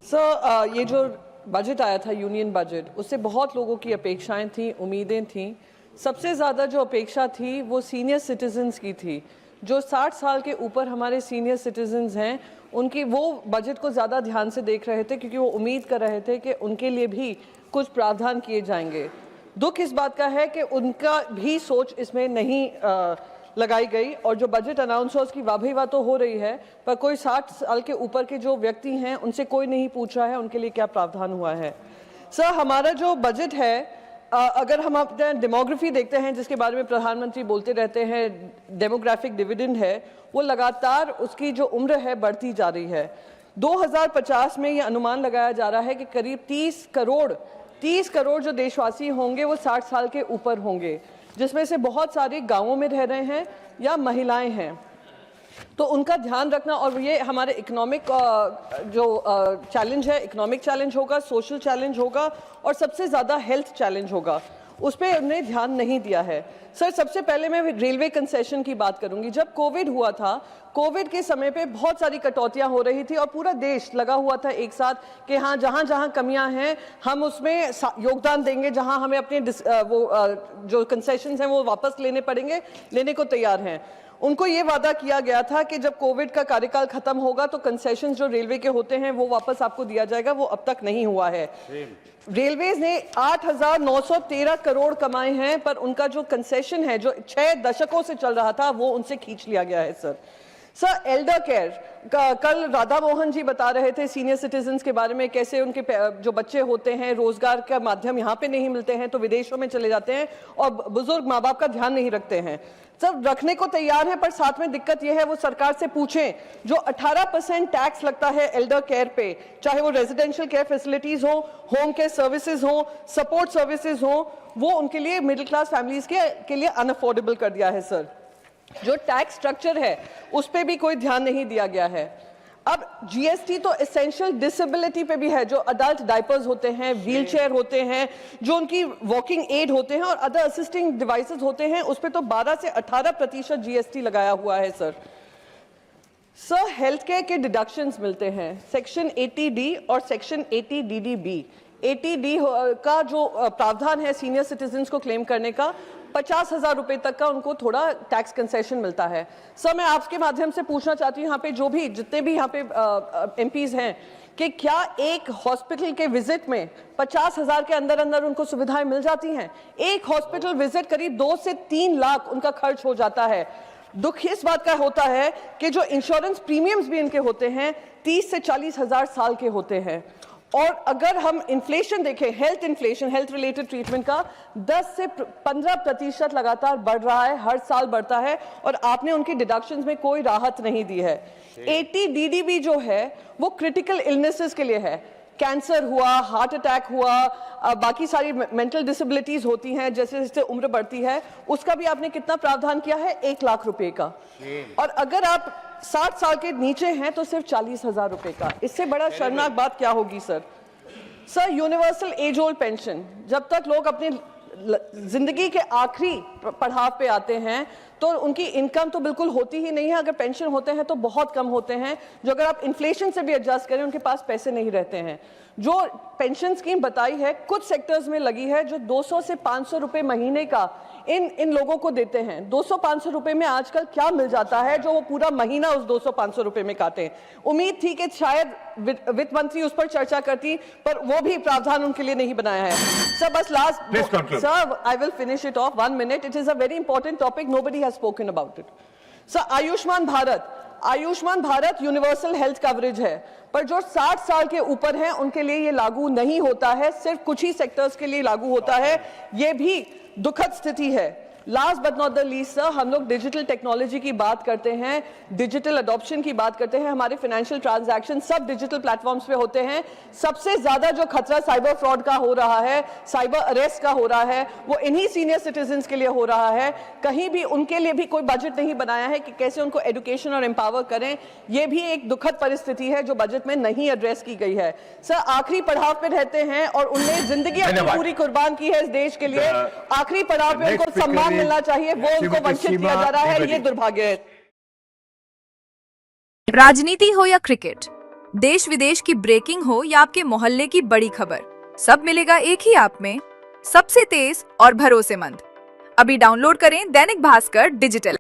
ये जो बजट आया था यूनियन बजट, उससे बहुत लोगों की अपेक्षाएं थी, उम्मीदें थी। सबसे ज़्यादा जो अपेक्षा थी वो सीनियर सिटीजन्स की थी। जो 60 साल के ऊपर हमारे सीनियर सिटीजन्स हैं, उनकी वो बजट को ज़्यादा ध्यान से देख रहे थे, क्योंकि वो उम्मीद कर रहे थे कि उनके लिए भी कुछ प्रावधान किए जाएंगे। दुख इस बात का है कि उनका भी सोच इसमें नहीं लगाई गई, और जो बजट अनाउंस हुआ उसकी वाह वाह तो हो रही है, पर कोई 60 साल के ऊपर के जो व्यक्ति हैं उनसे कोई नहीं पूछ रहा है उनके लिए क्या प्रावधान हुआ है। सर, हमारा जो बजट है, अगर हम अपना डेमोग्राफी देखते हैं, जिसके बारे में प्रधानमंत्री बोलते रहते हैं, डेमोग्राफिक डिविडेंड है, वो लगातार उसकी जो उम्र है बढ़ती जा रही है। 2050 में ये अनुमान लगाया जा रहा है कि करीब 30 करोड़ जो देशवासी होंगे वो 60 साल के ऊपर होंगे, जिसमें से बहुत सारे गांवों में रह रहे हैं या महिलाएं हैं। तो उनका ध्यान रखना, और ये हमारे इकोनॉमिक जो चैलेंज है, इकोनॉमिक चैलेंज होगा, सोशल चैलेंज होगा, और सबसे ज़्यादा हेल्थ चैलेंज होगा, उस पर उन्होंने ध्यान नहीं दिया है। सर, सबसे पहले मैं रेलवे कंसेशन की बात करूंगी। जब कोविड हुआ था, कोविड के समय पे बहुत सारी कटौतियां हो रही थी और पूरा देश लगा हुआ था एक साथ कि हाँ, जहां जहां कमियां हैं हम उसमें योगदान देंगे, जहां हमें अपने जो कंसेशंस हैं वो वापस लेने को तैयार हैं। उनको ये वादा किया गया था कि जब कोविड का कार्यकाल खत्म होगा तो कंसेशंस जो रेलवे के होते हैं वो वापस आपको दिया जाएगा। वो अब तक नहीं हुआ है। रेलवेज ने 8,913 करोड़ कमाए हैं, पर उनका जो कंसेशन है जो 6 दशकों से चल रहा था वो उनसे खींच लिया गया है। सर, एल्डर केयर, कल राधा मोहन जी बता रहे थे सीनियर सिटीजन्स के बारे में, कैसे उनके जो बच्चे होते हैं रोजगार का माध्यम यहाँ पे नहीं मिलते हैं तो विदेशों में चले जाते हैं, और बुजुर्ग माँ बाप का ध्यान नहीं रखते हैं। सब रखने को तैयार है, पर साथ में दिक्कत यह है, वो सरकार से पूछें, जो 18% टैक्स लगता है एल्डर केयर पे, चाहे वो रेजिडेंशियल केयर फैसिलिटीज हो, होम केयर सर्विसेज हो, सपोर्ट सर्विसेज हो, वो उनके लिए मिडिल क्लास फैमिलीज के लिए अनअफोर्डेबल कर दिया है। सर, जो टैक्स स्ट्रक्चर है उस पर भी कोई ध्यान नहीं दिया गया है। अब जीएसटी तो एसेंशियल डिसेबिलिटी पे भी है, जो अडल्ट डायपर्स होते हैं, व्हीलचेयर होते हैं, जो उनकी वॉकिंग एड होते हैं और अदर असिस्टिंग डिवाइसेस होते हैं, उस पे तो 12 से 18% जीएसटी लगाया हुआ है। सर, हेल्थ केयर के डिडक्शंस मिलते हैं सेक्शन 80D और सेक्शन 80DDB। 80D का जो प्रावधान है सीनियर सिटीजन्स को क्लेम करने का, 50,000 रुपए तक का उनको थोड़ा टैक्स कंसेशन मिलता है। सर, मैं आपके माध्यम से पूछना चाहती हूँ, यहाँ पे जितने भी यहाँ पे एमपीज हैं, कि क्या एक हॉस्पिटल के विजिट में 50,000 के अंदर अंदर उनको सुविधाएं मिल जाती हैं? एक हॉस्पिटल विजिट करीब 2 से 3 लाख उनका खर्च हो जाता है। दुख इस बात का होता है कि जो इंश्योरेंस प्रीमियम्स भी इनके होते हैं 30 से 40,000 साल के होते हैं। और अगर हम इन्फ्लेशन देखें, health inflation, health related treatment का 10 से 15% लगातार बढ़ रहा है, हर साल बढ़ता है, और आपने उनकी डिडक्शंस में कोई राहत नहीं दी है। 80DDB जो है वो क्रिटिकल इलनेसेस के लिए है, कैंसर हुआ, हार्ट अटैक हुआ, बाकी सारी मेंटल डिसेबिलिटीज होती हैं, जैसे जैसे उम्र बढ़ती है, उसका भी आपने कितना प्रावधान किया है? 1 लाख रुपए का। और अगर आप 60 साल के नीचे हैं तो सिर्फ 40,000 रुपए का। इससे बड़ा शर्मनाक बात क्या होगी? Sir, universal age old pension, जब तक लोग अपनी जिंदगी के आखिरी पड़ाव पे आते हैं तो उनकी इनकम तो बिल्कुल होती ही नहीं है, अगर पेंशन होते हैं तो बहुत कम होते हैं, जो अगर आप इन्फ्लेशन से भी एडजस्ट करें उनके पास पैसे नहीं रहते हैं। जो पेंशन स्कीम बताई है कुछ सेक्टर्स में लगी है, जो 200 से 500 रुपए महीने का इन लोगों को देते हैं। 200-500 रुपए में आजकल क्या मिल जाता है जो वो पूरा महीना उस 200-500 रुपए में काटे? उम्मीद थी कि शायद वित्त मंत्री उस पर चर्चा करती, पर वो भी प्रावधान उनके लिए नहीं बनाया है। सर, बस last, sir, I will finish it of 1 minute. It is a very important topic, nobody has spoken about it. Sir, Ayushman Bharat universal health coverage है, पर जो 60 साल के ऊपर हैं उनके लिए ये लागू नहीं होता है, सिर्फ कुछ ही सेक्टर्स के लिए लागू होता है। ये भी दुखद स्थिति है। Last but not the least, sir, हम लोग डिजिटल टेक्नोलॉजी की बात करते हैं, डिजिटल अडॉप्शन की बात करते हैं, हमारे फाइनेंशियल ट्रांजैक्शन सब डिजिटल प्लेटफॉर्म्स पे होते हैं। सबसे ज्यादा जो खतरा साइबर फ्रॉड का हो रहा है, साइबर अरेस्ट का हो रहा है, वो इन्हीं सीनियर सिटीजन्स के लिए हो रहा है। कहीं भी उनके लिए भी कोई बजट नहीं बनाया है कि कैसे उनको एजुकेशन और एम्पावर करें। ये भी एक दुखद परिस्थिति है जो बजट में नहीं एड्रेस की गई है। सर, आखिरी पड़ाव पे रहते हैं और उनने जिंदगी अपनी पूरी कुर्बान की है इस देश के लिए। आखिरी पड़ाव पे उनको सम्मान मिलना चाहिए, वो उनको वंचित किया जा रहा है, ये दुर्भाग्य है। राजनीति हो या क्रिकेट, देश विदेश की ब्रेकिंग हो या आपके मोहल्ले की बड़ी खबर, सब मिलेगा एक ही ऐप में, सबसे तेज और भरोसेमंद। अभी डाउनलोड करें दैनिक भास्कर डिजिटल।